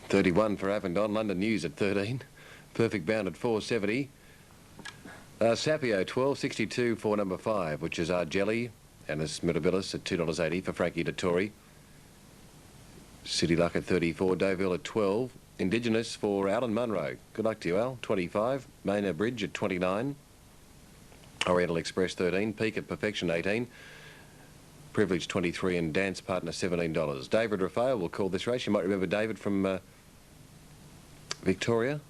31 for Avondon. London News at 13. Perfect Bound at 470. Sapio 12.62 for number 5, which is our Jelly. Anis Mirabilis at $2.80 for Frankie Dettori. City Luck at 34. Deauville at 12. Indigenous for Alan Munro. Good luck to you, Al. 25. Maina Bridge at 29. Oriental Express 13. Peak at Perfection 18. Privilege 23 and Dance Partner $17. David Rafael will call this race. You might remember David from Victoria.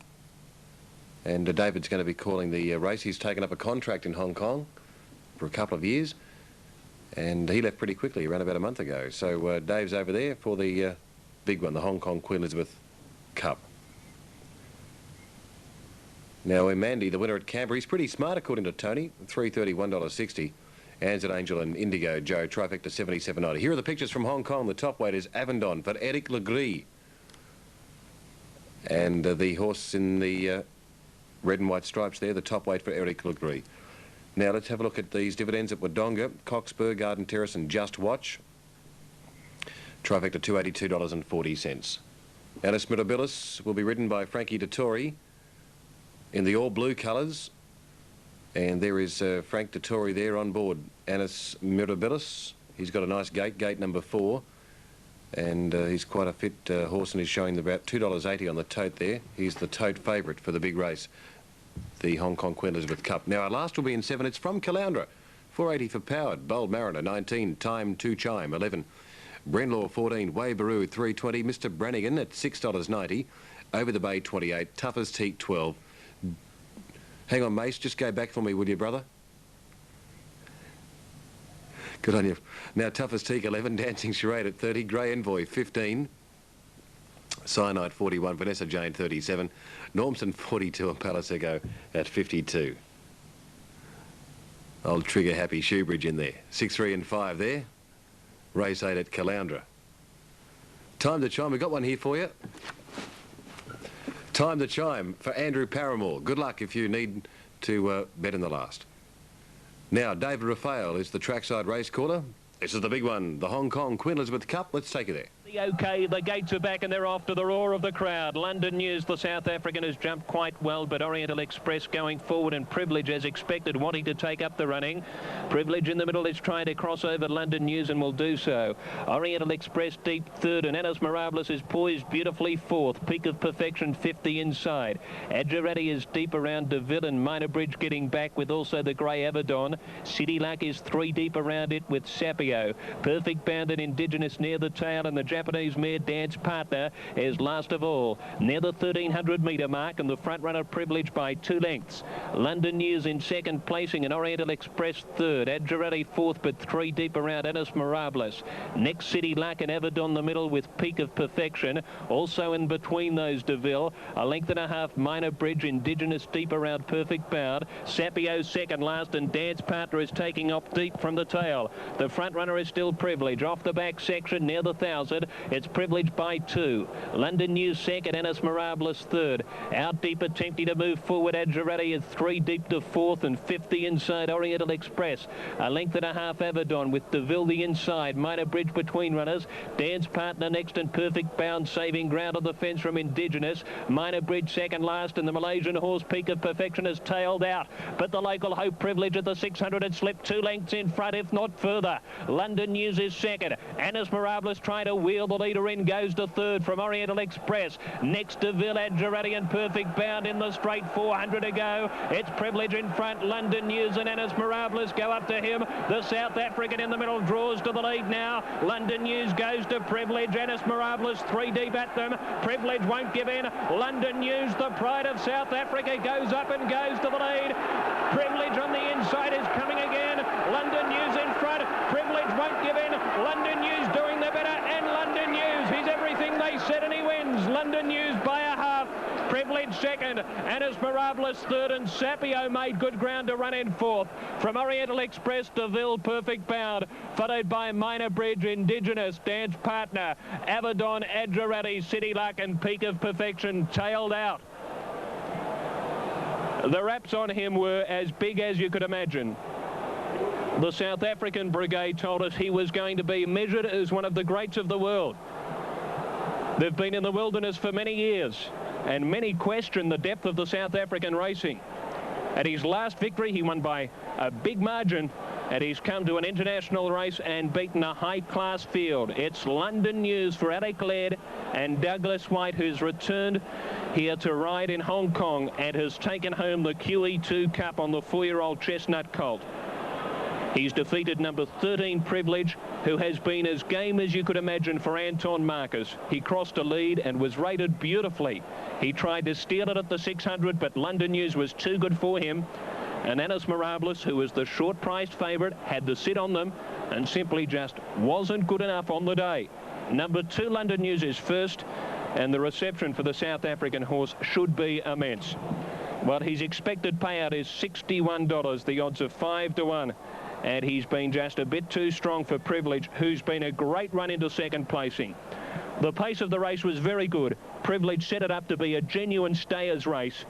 And David's going to be calling the race. He's taken up a contract in Hong Kong for a couple of years. And he left pretty quickly, around about a month ago. So Dave's over there for the big one, the Hong Kong Queen Elizabeth Cup. Now, Mandy, the winner at Canberra, he's pretty smart according to Tony. $3.30, $1.60. Anzac Angel and Indigo Joe, trifecta $77.90. Here are the pictures from Hong Kong. The top weight is Avondon for Eric Legris. And the horse in the red and white stripes there, the top weight for Eric Legris. Now let's have a look at these dividends at Wodonga, Cockspur, Garden Terrace and Just Watch. Trifecta $282.40. Anis Mirabilis will be ridden by Frankie Dettori in the all blue colours. And there is Frank Dettori there on board. Anis Mirabilis. He's got a nice gate number 4. And he's quite a fit horse, and he's showing about $2.80 on the tote there. He's the tote favourite for the big race, the Hong Kong Queen Elizabeth Cup. Now, our last will be in 7. It's from Caloundra. $4.80 for Powered. Bold Mariner, 19. Time 2 Chime, 11. Brenlaw, 14. Waybaroo, $3.20. Mr. Brannigan at $6.90. Over the Bay, 28. Toughest Teak, 12. Hang on, Mace. Just go back for me, will you, brother? Good on you. Now, Toughest Teak, 11. Dancing Charade at 30. Grey Envoy, 15. Cyanide, 41. Vanessa Jane, 37. Normson, 42. And Palaseco at 52. Old Trigger Happy Shoebridge in there. 6, 3 and 5 there. Race 8 at Caloundra. Time to Chime. We've got one here for you. Time to Chime for Andrew Paramore. Good luck if you need to bet in the last. Now, David Rafael is the trackside race caller. This is the big one, the Hong Kong Queen Elizabeth Cup. Let's take you there. Okay, the gates are back and they're off to the roar of the crowd. London News, the South African, has jumped quite well, but Oriental Express going forward and Privilege, as expected, wanting to take up the running. Privilege in the middle is trying to cross over London News and will do so. Oriental Express deep 3rd, and Anis Mirabilis is poised beautifully 4th. Peak of Perfection 50 inside. Adjurati is deep around Deauville and Minor Bridge getting back with also the Grey Avondon. City Luck is 3 deep around it with Sapio. Perfect Bound and Indigenous near the tail, and the Japanese mare Dance Partner is last of all near the 1300 metre mark, and the front runner Privilege by 2 lengths. London News in 2nd placing and Oriental Express 3rd. Adjurati 4th, but 3 deep around Anis Mirabilis. Next City Luck and Avondon the middle with Peak of Perfection. Also in between those Deauville, a length and a half Minor Bridge. Indigenous deep around Perfect Bound. Sapio 2nd last, and Dance Partner is taking off deep from the tail. The front runner is still Privilege. Off the back section near the 1000, it's Privilege by 2. London News 2nd, Anis Mirabilis 3rd. Out deep attempting to move forward, Adjurati is 3 deep to 4th and 50 inside Oriental Express. A length and a half Avondon with Deauville the inside. Minor Bridge between runners. Dance Partner next and Perfect Bound saving ground on the fence from Indigenous. Minor Bridge 2nd last, and the Malaysian horse Peak of Perfection has tailed out. But the local Hope Privilege at the 600 had slipped 2 lengths in front, if not further. London News is 2nd. Anis Mirabilis trying to wheel the leader in, goes to 3rd from Oriental Express. Next to Adjurati and Perfect Bound in the straight, 400 to go. It's Privilege in front. London News and Anis Mirabilis go up to him. The South African in the middle draws to the lead now. London News goes to Privilege. Anis Mirabilis 3 deep at them. Privilege won't give in. London News, the pride of South Africa, goes up and goes to the lead. Privilege on the inside is coming again. London News in front. Privilege won't give in. London News doing the better, and London News, he's everything they said, and he wins. London News by a half. Privilege 2nd, Anis Mirabilis 3rd, and Sapio made good ground to run in 4th. From Oriental Express, Deauville, Perfect Bound, followed by Minor Bridge, Indigenous, Dance Partner, Avondon, Adjurati, City Luck, and Peak of Perfection tailed out. The raps on him were as big as you could imagine. The South African brigade told us he was going to be measured as one of the greats of the world. They've been in the wilderness for many years, and many question the depth of the South African racing. At his last victory, he won by a big margin, and he's come to an international race and beaten a high-class field. It's London News for Alec Laird and Douglas White, who's returned here to ride in Hong Kong and has taken home the QE2 Cup on the 4-year-old Chestnut Colt. He's defeated number 13 Privilege, who has been as game as you could imagine for Anton Marcus. He crossed a lead and was rated beautifully. He tried to steal it at the 600, but London News was too good for him. And Anis Mirabilis, who was the short-priced favourite, had to sit on them and simply just wasn't good enough on the day. Number 2 London News is first, and the reception for the South African horse should be immense. Well, his expected payout is $61, the odds are 5 to 1. And he's been just a bit too strong for Privilege, who's been a great run into second placing. The pace of the race was very good. Privilege set it up to be a genuine stayers race.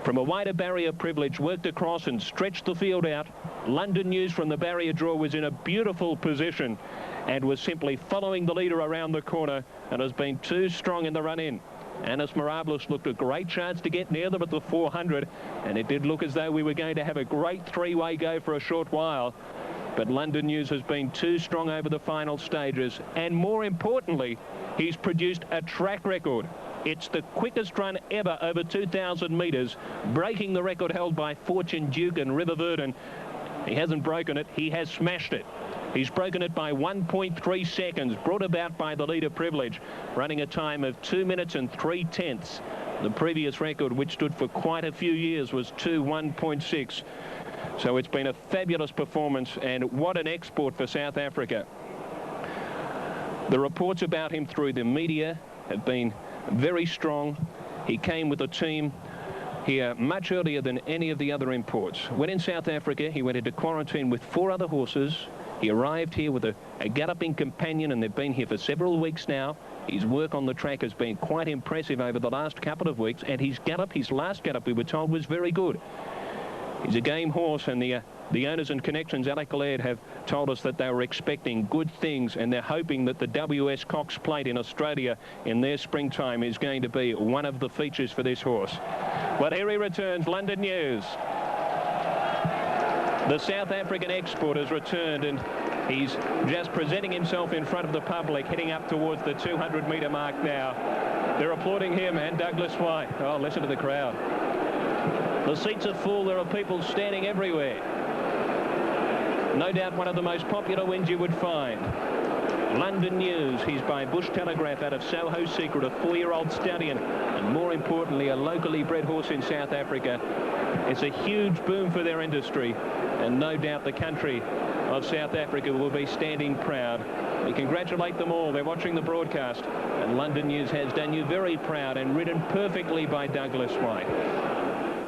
From a wider barrier, Privilege worked across and stretched the field out. London News from the barrier draw was in a beautiful position and was simply following the leader around the corner and has been too strong in the run-in. Anis Mirabilis looked a great chance to get near them at the 400, and it did look as though we were going to have a great three-way go for a short while. But London News has been too strong over the final stages, and more importantly, he's produced a track record. It's the quickest run ever over 2,000 metres, breaking the record held by Fortune Duke and River Verdon. He hasn't broken it, he has smashed it. He's broken it by 1.3 seconds, brought about by the leader Privilege, running a time of 2 minutes and 3/10. The previous record, which stood for quite a few years, was 2:1.6. So it's been a fabulous performance, and what an export for South Africa. The reports about him through the media have been very strong. He came with a team here much earlier than any of the other imports. When in South Africa, he went into quarantine with 4 other horses. He arrived here with a galloping companion, and they've been here for several weeks now. His work on the track has been quite impressive over the last couple of weeks, and his last gallop, we were told, was very good. He's a game horse, and the owners and connections, Alec Laird, have told us that they were expecting good things, and they're hoping that the WS Cox Plate in Australia in their springtime is going to be one of the features for this horse. But here he returns, London News. The South African export has returned, and he's just presenting himself in front of the public, heading up towards the 200-metre mark now. They're applauding him and Douglas White. Oh, listen to the crowd. The seats are full. There are people standing everywhere. No doubt one of the most popular wins you would find. London News. He's by Bush Telegraph out of Soho Secret, a 4-year-old stallion, and more importantly, a locally bred horse in South Africa. It's a huge boom for their industry, and no doubt the country of South Africa will be standing proud. We congratulate them all. They're watching the broadcast, and London News has done you very proud and ridden perfectly by Douglas White.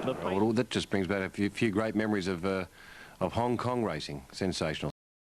Well, that just brings back a few great memories of Hong Kong racing. Sensational.